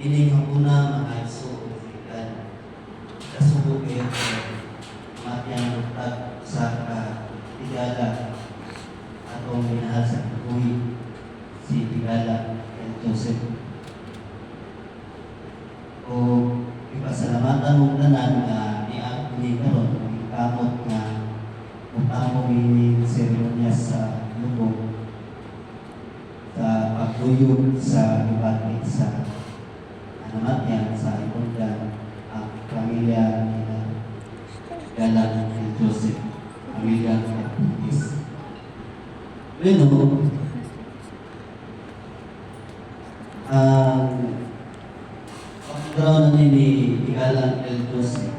Ini nga una mga iso kan kasubo kayo matyan utag sa Tigala atong minahal sa kabuhi si Tigala and Joseph. O ipasalamatan mong tanan nga ni karon ang kamot nga utamo ini seremonya sa lubong sa pagtuyog sa ibati sa namatyan sa ipundan ang pamilya ni Galang and Joseph, pamilya ng Baptist. Pero, ang pagkaroon na ni Galang and Joseph,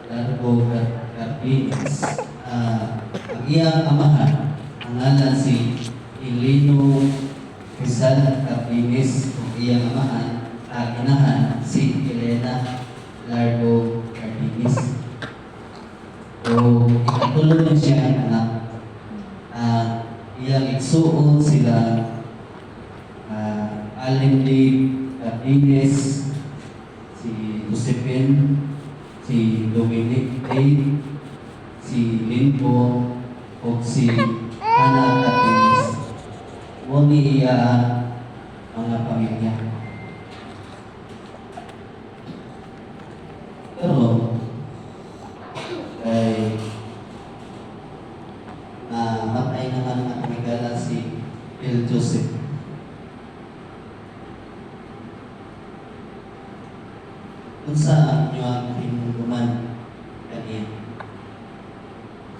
Largo Carpines, ang iyang amahan, ang ngalan si Ilino Rizal Carpines, ang iyang amahan, inahan si Elena Largo Carpines. So, ikatulog na siya ang anak. Iyang igsuon sila Alindy Carpines, si Josephine, si Dominic Day, si Limpo, o si Ana Carpines. Muni iya mga pamilya. Pero, ay matay naman ang nagala si El Joseph. Kung saan nyo ang hinuluman kanina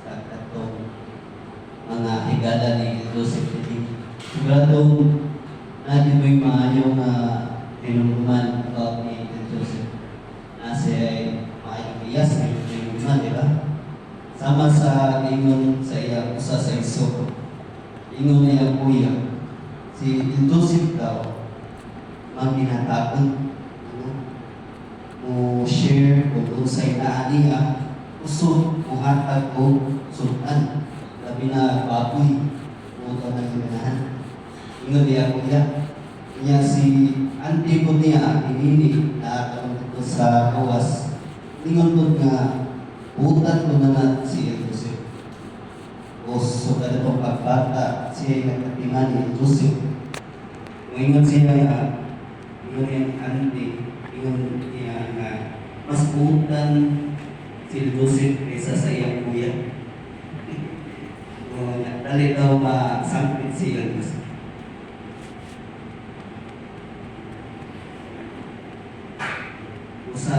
sa katong mga higala ni El Joseph. Siguradong natin mo'y maayong hinuluman about ni El Joseph. Nasa ay maayong iyas na hinuluman, di ba? Sama sa ingon sa iya, usa sa iso. Ingon na iyang kuya. Si El Joseph daw, maginatakon o share o usay na niya, usod o hatag o sultan. Labi na baboy, o ito na ginahan. Ingon niya kuya. Niya si auntie po niya, inini na ito sa kawas. Ingon po nga, utan ko na si El Joseph. O so kada itong pagbata, siya ay nagkatingan ni El Joseph. Ingon siya, ingon yung auntie, ingon niya nga, mas utan si El Joseph kaysa sa iyang kuya. Dali daw masampit si El Joseph. Usa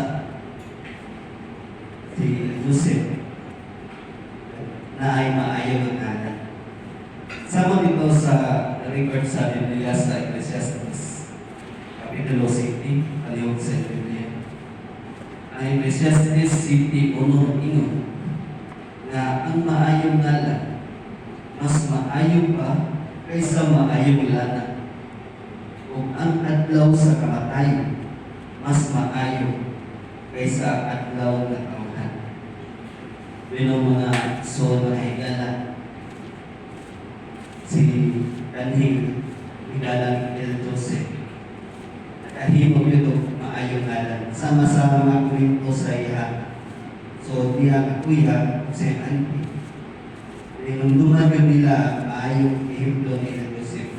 si El Joseph na ay maayaw ang anak. Sama dito sa record sa Biblia sa Ecclesiastes Kapitulo 7, aliyong sa Biblia. Ang Ecclesiastes 7, ingon na ang maayong ngalan mas maayo pa kaysa maayong lana. Kung ang adlaw sa kamatayon mas maayo kaysa adlaw na kauhan. Pero mga soul na higala, si kanhing higala El Joseph, nakahimog ito maayong ngalan. Sama-sama mga kuwento sa iya. So, diya kuya, si auntie. Nung dumagan nila, maayong ihimlo ni El Joseph.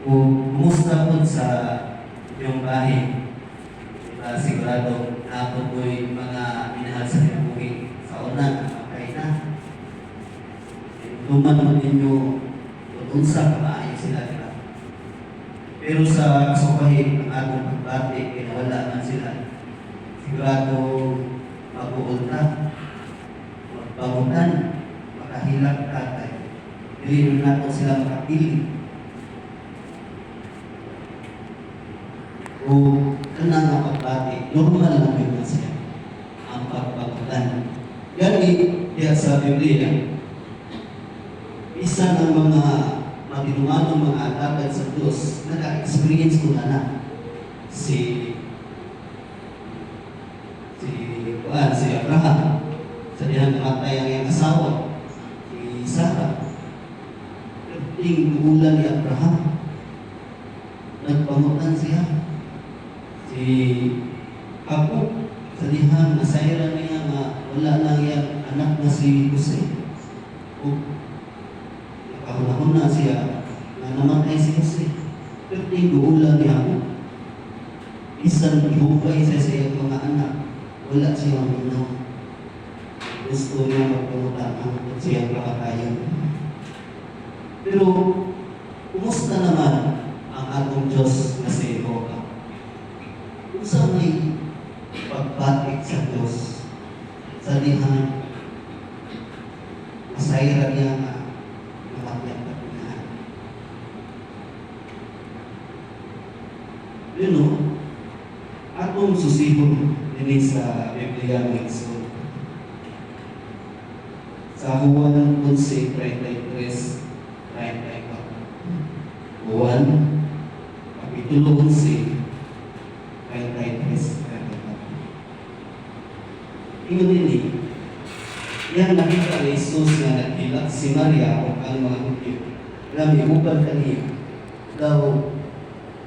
Kung kumusta po sa iyong bahay, sigurado na po po'y mga minahal sa kabuhi sa una, makay na. Luman naman ninyo, unsa ka maayo sila, diba? Pero sa kasukahin ng atong pagbati, kinawala man sila. Sigurado mabuod na, magbangunan, makahilak tatay. Hindi natin sila makapili. O kanang ang pagbati, normal lang yun siya ang pagbagutan. Gani, kaya sa Biblia, isa ng mga matinumanong mga alagad sa Diyos, naka-experience ko na si Abraham, sa dihang namatay ang iyang asawa, si Sarah. Ting ulan ni Abraham. Nagpangutan siya. Si Jacob, sa dihang nasayra niya nga wala lang yung anak na si Jose. O nakahunahon na siya na namatay si Jose. Pero ting ulan ni Jacob. Isang ibubay siya sa iyang mga anak. Wala siyang minaw. Gusto niya magpangutan ang siyang kakatayan. Pero, kumusta naman ang atong Diyos na si Jehovah? Kung saan may pagbatik sa Diyos, sa dihan, masayra niya nga namatyan na pinahan. You know, atong susihon din sa Biblia ng Exodus. Sa Juan 11:33, Juan, Kapitulo 11:33. Ingon din yan nakita ni Jesus na naghilat si Maria o ang mga Hudyo na miuban kaniya daw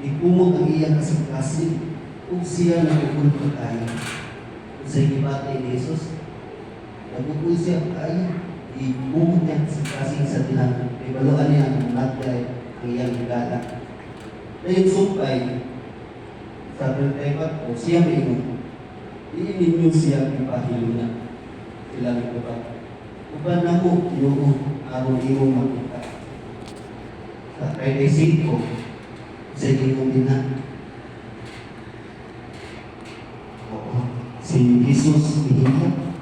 ikumot ang iyang kasing-kasing kung siya nakupunta tayo. Sa ibatay ni Jesus, nagpupul siya tayo. Ikumot niya kasing sa tinan. Ibaluan niya ang matay ang iyang higala. Na yung sumpay, sa 34 po, siya may inom. Iinin niyo siya ipahilo na. Sila may kapag. Uban na mo, yung araw-iyong makita. Sa 35, sa inom din na. Oo, si Jesus nihinap.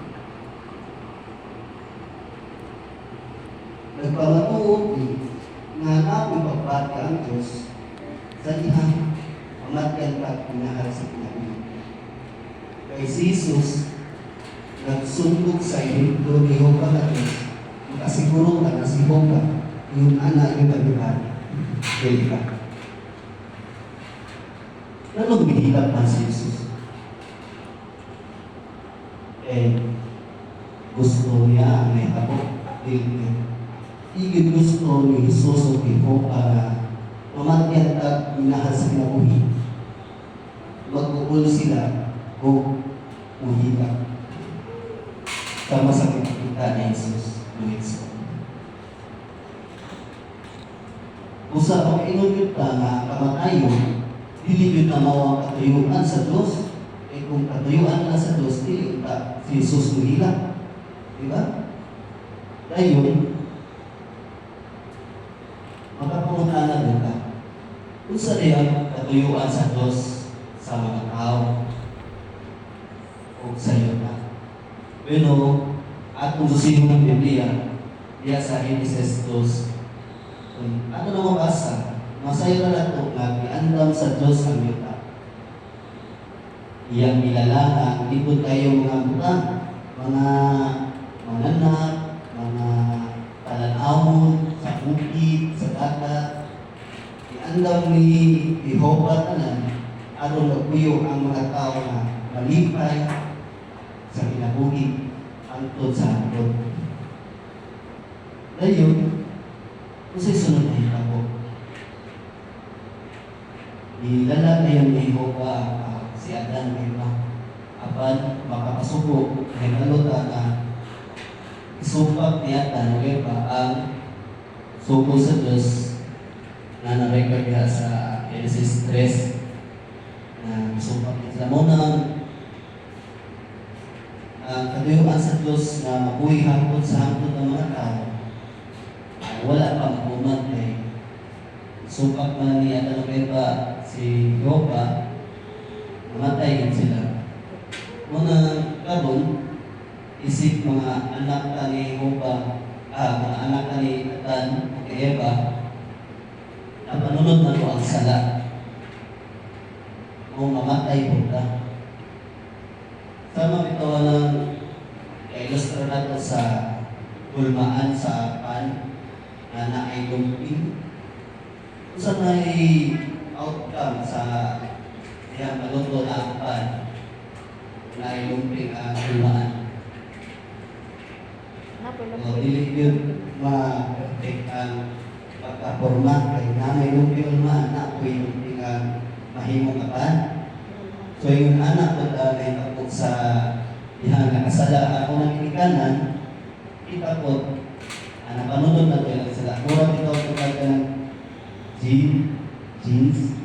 Nagpamatuot nga namin pagbati ang Diyos sa dihang pamatyan ka pinahal sa pinahal. Kay si Jesus nagsundok sa ihintro ni Jehovah na Diyos makasiguro ka na si Jehovah yung anak yung tabihan kay ka. Anong bihilap man si Jesus? Gusto niya ang may habok. Igit gusto ni Jesus o Jehovah para mamatyan at minahal sa kinabuhi. Magkukul sila o muhila. Tama sa kita ni Jesus. Usa pag inunod ka nga kamatayon, dili yun na mawang katuyuan sa Diyos. Kung katuyuan na sa Diyos, dili ka si Jesus muhila. Diba? Dayon, makapangunahan din ka. Kung sa diyan, katuyuan sa Diyos sa mga tao o sa iyo na. Pero, atong susihon ng Biblia, diya sa Genesis 2, ano na mabasa? Masaya na ito nga, iandam sa Diyos ang yuta. Iyang nilalangan, likod kayo mga butang, mga manganak, mga talanawon, sa bukid, sa dagat. Iandam ni Jehovah tanan, aron magpuyo ang mga tao na malipay sa kinabuhi antod sa hangtod. Dayon, kusay sunod na hitabo. Nilala na yung Jehovah si Adan Eva. Apan makapasuko, hinalota na isupak ni Adan Eva ang suko sa Diyos na na-record niya sa Genesis 3 na isupak niya. Sa munang katuyuan sa Diyos na mabuhay hangtod sa hangtod ng mga tao, wala pang umat kay supak man ni Adan Eva si Jehovah, mamatay sila. Muna karon isip mga anak ta ni Jehovah, mga anak ta ni Adan o kay Eva, na panunod na ko ang sala o mamatay po ka. Sama bitaw ng ilustra nato sa gulmaan sa pan na naay lumping. Kung saan may outcome sa kaya maluto na ang pan na ay lumping ang gulmaan. O dili yun ma-protect ang pagka-forma kay nanay lumpil na ko yung mahimong kapan. So yung anak ko may tapos sa ihang nakasala ako ng kinikanan, kita ko, napanunod na tayo sila. Murag ito ako ng jeans.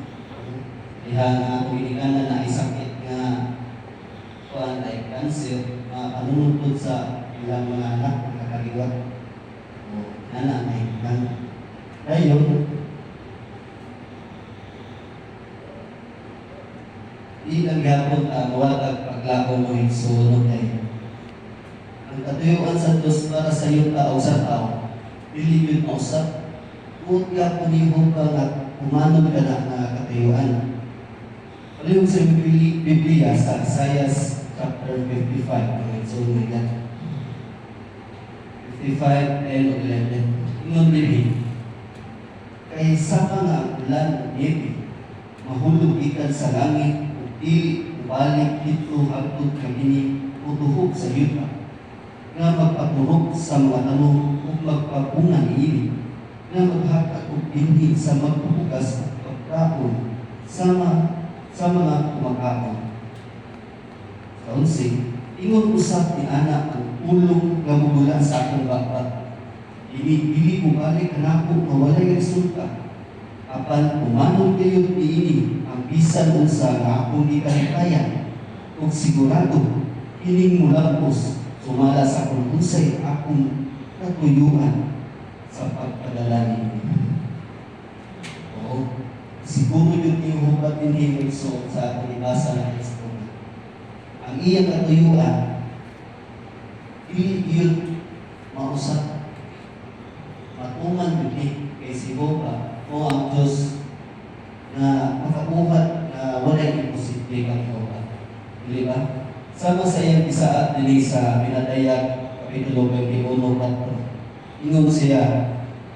Ihang ako kinikanan na isakit nga kuan like cancer, panunod po sa ilang mga anak na kakaliwat. Anak may ikan. Ayun, di naghapon mawag paglako mo igsuno kay ang katuyuan sa Diyos para sa iyo tao sa tao dili yun mausap kung yapon nimo ka nga umanon ka na katuyuan. Palihog sa Biblia sa Isaiah chapter 55 ang igsuno nila 55:10-11 ingon dili kay sa mga ulan o niebe mahulog ikan sa langit dili ubalik dito hangtod kagini utuhog sa yuta nga magpaturok sa mga tanong ug magpapungan niini nga maghatag og dinhi sa magpupugas ug pagkaon sa mga kumakaon. Kaunsi, ingon usab ni anak ang ulong nga mugula sa akong bapat. Dili ubalik kanako nga walay resulta. Apan umanon kayo niini ang bisan unsa nga akong gikahitayan ug sigurado ining mulapos sumala sa kung unsay akong katuyuan sa pagpadala niini. Oo, siguro yun yung hubat din himigso sa akong ibasa ng istorya. Ang iyang katuyuan, dili yun mausap. Matuman yun kay si Jehovah o ang Diyos na makabuhat na walay imposible kang Jehovah. Dili ba? Sama sa iyang isaat dili sa Pinadayag Kapitulo 21:4. Ingon siya,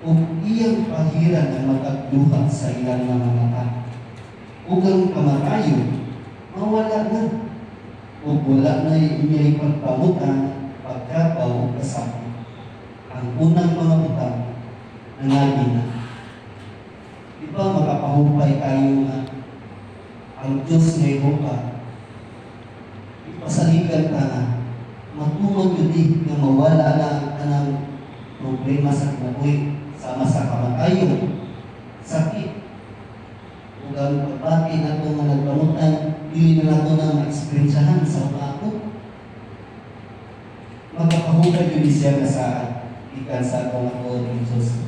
kung iyang pahiran ang magkagduhat sa ilang mga mata, ug ang kamatayo, mawala na. Ug wala na iya'y pagpamutan, pagkapaw o kasakit. Ang unang mga butang, nangagi na. Di ba makapahupay tayo na ang Diyos na Jehovah, ipasaligan ka na, matungod yun na mawala na ang problema sa kinabuhi, sama sa kamatayo, sakit, ug ang pagbati na ito nga nagpamutan, dili na nato na ma-experiencehan sa ako. Magpapahupay yun siya na sa ikan sa akong ako ng Diyos.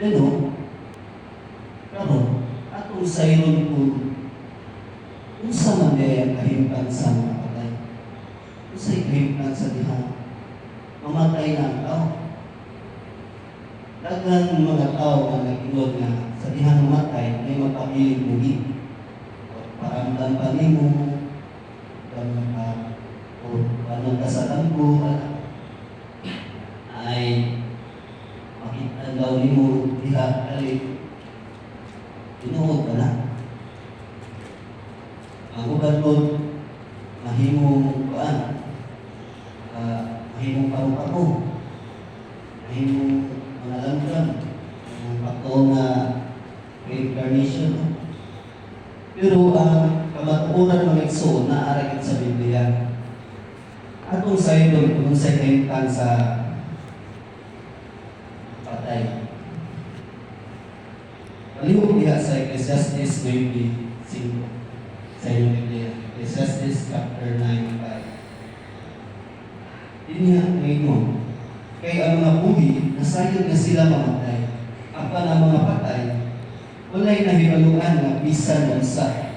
Pero atong sayron po, unsa man ang kahimpan sa mga patay? Unsa'y kahimpan sa diha? Mamatay na ang tao. Daghang mga tao na nag-inod nga sa diha mamatay ay magpapiling muli. Paramdam pa nimo, o paano ka sa lambo, ay makita daw nimo diha kay tinuod ka na. Ang ugadlod mahimong kuan, mahimong paru-paro, mahimong mga langgam, ang pato na reincarnation. Pero ang kamatuuran ng igsoon na aragit sa Biblia, atong sayron kung sa kahimtan sa patay. Palihog diha sa Ecclesiastes 25 sa inyong Biblia. Ecclesiastes chapter 9:5. Dinya ngayon, kay ang mga buhi, nasayod na sila mamatay. Apan ang mga patay, walay nahibaluan nga bisan unsa.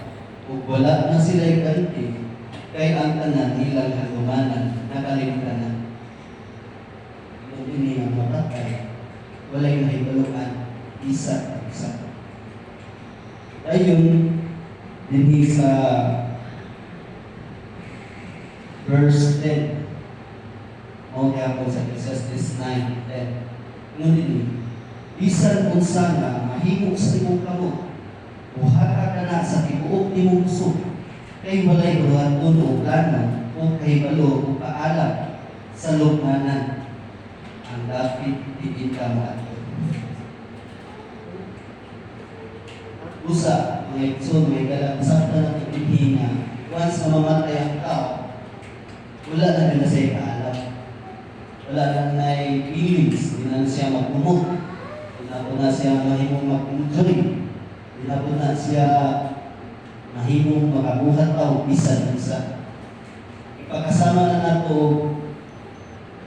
Ug wala na sila iganti, kay ang tanan ilang halumanan, nakalimutan na. Kung ini ang mamatay, walay nahibaluan bisan unsa. Ayon dinhi sa verse 10. O kaya po sa Ecclesiastes 9:10. Ngunit dinhi, bisan unsa nga mahimo sa imong kamot, buhata ka na sa tibuok nimong puso, kay walay buhaton o plano o kahibalo o paalam sa lugnanan ang dapat ipinta mo ato. Usa, mga igsoon, may galang-sakta na pagpipin na once na mamatay ang tao, wala na nila sa ikaalam. Wala na na feelings, hindi na siya magumot, hindi na na siya mahimong mag-enjoy, hindi na siya mahimong makabuhat tao, bisan-bisa. Ipagkasama na nato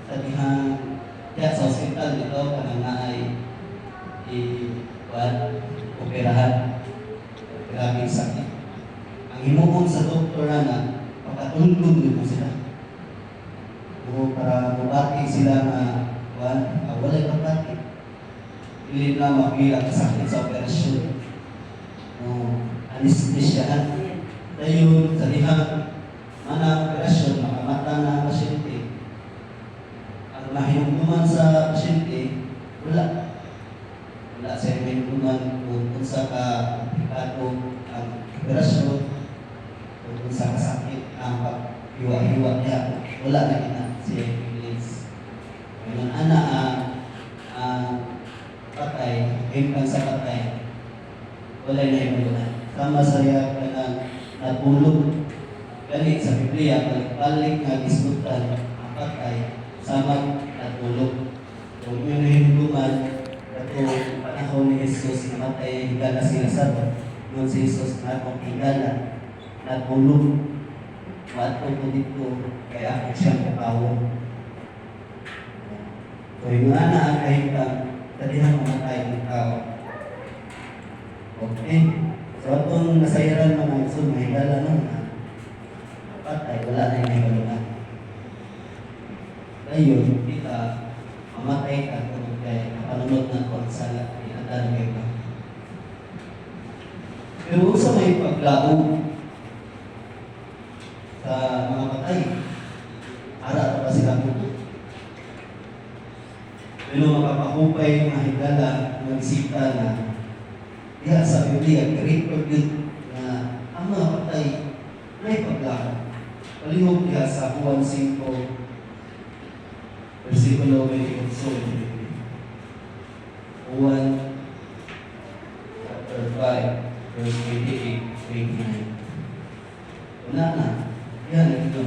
sa dihang sa hospital dito, kanang naay operahan. Grabing sakit. Ang himuon sa doktor na pakatulog nito sila. O para mabati sila na walay pagkati. Hindi na mapila kasakit sa operasyon. Anesthesiahan. Dahil sa dihang mana operasyon, makamata na ang pasyente. Ang mahinungkuman sa pasyente, wala. Wala sa mahinungkuman kung sa komplikado ang operasyon, kung sa kasakit ang pag-hiwa-hiwa niya. Wala na kita siya feelings. Ngayon, ang patay, hinggang sa patay, wala na yung malunan. Sama saya ka na natulog. Ganit sa Biblia, balik nga gisbutan ang patay, sama natulog. Kung yun na hinuluman, ito panahon ni Jesus, namatay, higala sila sa doon si Jesus na akong higala, natulog. Mato ko dito, kaya ako siyang kakawon. So, yung ang kahintang, tadihang mamatay ng tao. Okay. So, itong nasayaran mga isun, mahigala nun, patay, wala na yung higalunan. Ngayon, kita, mamatay ka kung kaya napanunod ng konsala, inatan kayo ka. Pero sa may paglaong sa mga patay, ara pa sila puto. Pero makapahupay mga higala, magsita na diha sa Biblia, great forbid na ang mga patay may paglaong. Palihog diha sa Juan 5, versikulo 28. Juan chapter 5, verse 28, 29. Wala na. Yan ito.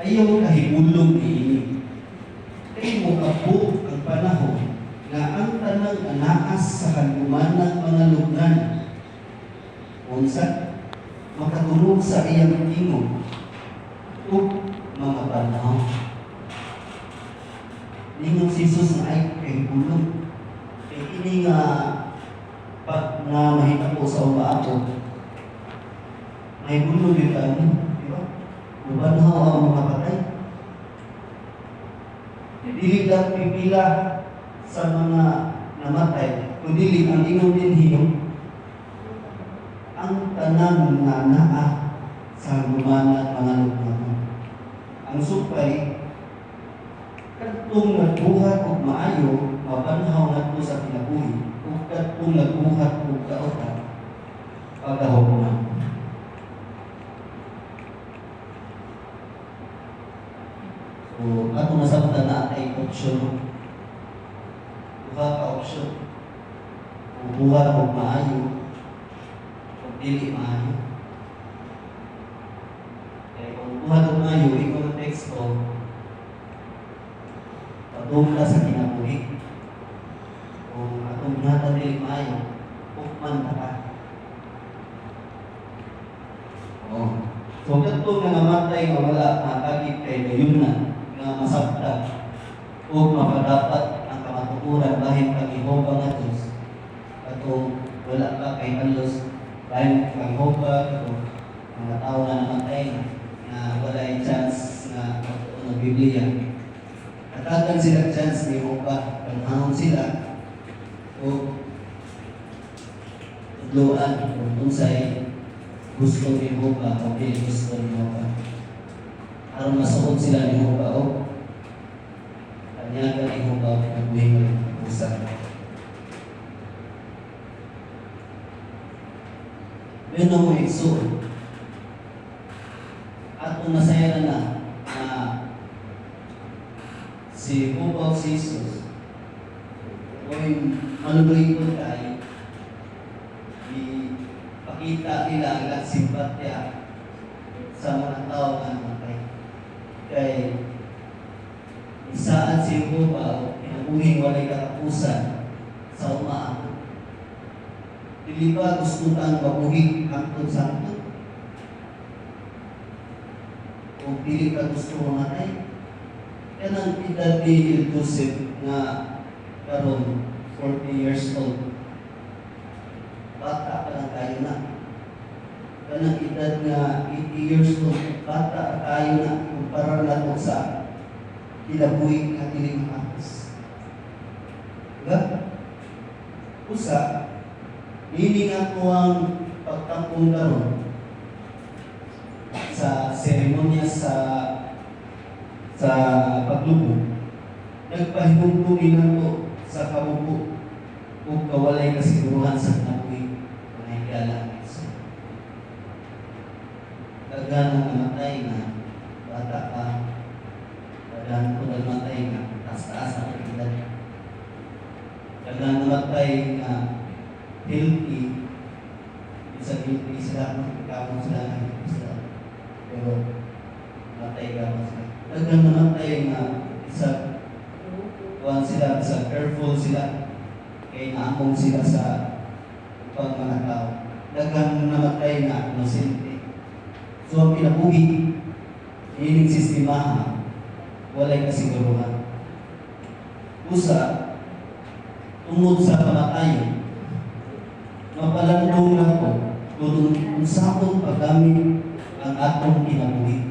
Ayaw kahibulong niini. Kaya mo kapo ang panahon na ang tanang anaas sa kagumanang mga lugnan. Unsa, makatulog sa iyang tingog o mga panahon. Ningon si Jesus na ay kahibulong. Kaya ini nga pag na mahita po sa umaabot, may bulog yung ano, di ba? Mabanaw ang mga patay. Dili lang pipila sa mga namatay, kundi ang ingon din hiyo, ang tanang nga naa sa gumana mga lugnaon. Ang supay, katong nagbuhat o maayo, mabanaw na po sa kinabuhi, o katong nagbuhat o kaotan, pagkahukuman. So, ato nasabta na ay opsyon. Buha ka opsyon. Kung buha o maayo, kung dili maayo. Kaya kung buha o maayo, ikaw ang teksto, patong ka sa kinabuhi. Kung atong buha dili maayo, ukman ka. So, katong nga namatay nga wala nakagit kay gayunan na masabta o mapadapat ang kamatukuran bahin pag-ihoba nga Diyos. Katong wala ka kay halos bahin pag-ihoba, katong mga tao na namatay na wala yung chance na magtuon ng Biblia. Natagan sila chance ni Ihoba, panahon sila o tudloan kung unsay gusto ni Ihoba o di gusto ni Ihoba. Aron masuot sila ni Ihoba o kanyaga ni Ihoba o nabuhin ng pusa. Yun ang mga igsoon. At kung nasaya na si Jesus, kung manuloy ko tayo, ipakita nila ang simpatya sa mga tao na namatay. Kay isaan si Jehovah, pinabuhing walay katapusan sa umaan. Dili ba gusto kang mabuhi hangtod sa hangtod? O dili ka gusto mamatay? Kanang edad ni Joseph na karon 40 years old. Bata pa lang tayo na. Kanang edad nga 80 years old, bata tayo na kumpara na ito sa kinabuhi nga dili makapas. Diba? Usa, hiningan ko ang pagtampong karon sa seremonya sa paglubog. Nagpahimugtungin ako sa kabubo kung kawalay kasiguruhan sa kinabuhi mga higala. Daghan ang namatay na bata pa, daghan ko namatay na taas-taas ang edad. Daghan namatay na healthy, isa healthy sila, magkakabong sila na healthy sila. Pero namatay ka mo sila. Daghan namatay na isa kuhan sila, isa careful sila, kaya naamong sila sa upang mga tao. Daghan namatay na inosente. So ang kinabuhi, hiling sistema, walay kasiguruhan. Usa, tungod sa pamatayon, mapalandong na ko kung sakot paggamit ang atong kinabuhi.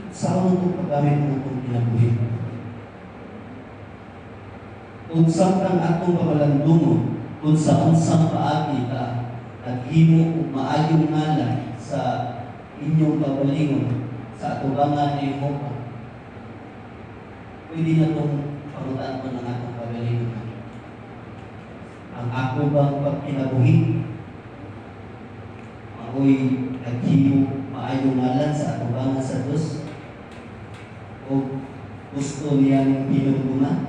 Sakot kung paggamit ang atong kinabuhi. Kung sakot ang atong papalandong, kung sa unsang paagi ka, naghimo ug maayong ngalan sa inyong pagalingon sa atubangan ni Jehovah. Pwede na itong pangutaan ko ng atong pagalingon. Ang ako bang pagkinabuhi? Ako'y naghimo maayong ngalan sa atubangan sa Diyos? O gusto niyang pinungunan?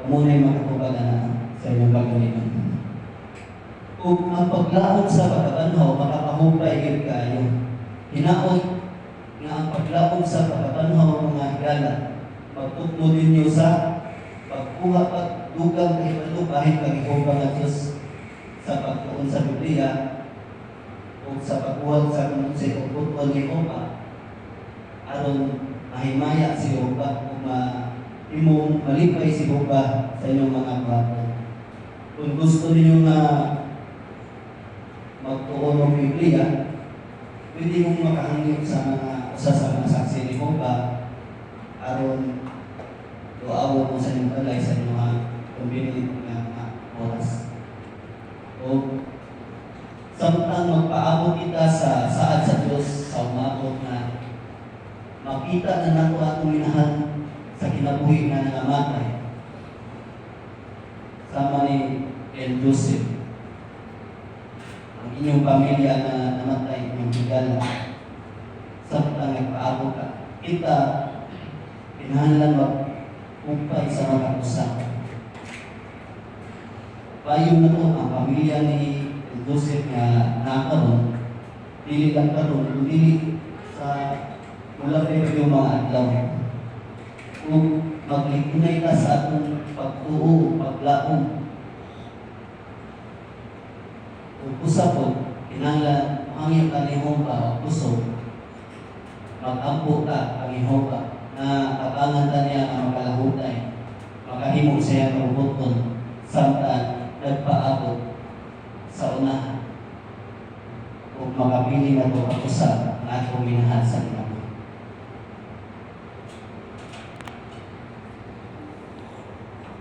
Muna yung makatubagan na sa inyong pagalingon. Kung ang paglaot sa pagkabanhaw, makapahupay yun kayo. Hinaot na ang paglaot sa pagkabanhaw mga higala, pagtuklo ninyo sa pagkuha pagdugang kay Palo kahit pag-ihoba nga Diyos sa pagtuon sa Biblia o sa pagkuha sa kununsi o putol ni Jehovah aron mahimaya si Jehovah o imong malipay si Jehovah sa inyong mga bato. Kung gusto ninyo na magtuon ng Biblia, pwede mong makahangin sa mga saksi ni Jehovah aron tuawon mo sa inyong balay sa inyong mga convenient na mga oras. O samtang magpaabot kita sa saad sa Diyos sa umabot na makita na nato atong minahan sa kinabuhi na nangamatay sama ni El Joseph, ang inyong pamilya na namatay, inyong higala, samtang nagpaabot ka, kita pinahanglan magpupay sa mga usapan. Payo na to ang pamilya ni El Joseph na nakaroon, dili lang karoon, dili sa mula pa yung mga adlaw. Kung maglipunay ka sa atong pagtuo, paglaong, kung usapon, kinanglan, hangin ka ni Jehovah o puso, mag-ampo ka ang Jehovah na katangan ka niya ang makalahutay, makahimo siya karubuton, samtang nagpaabot sa unahan. Kung makapili na ito, kapusap na atong minahal sa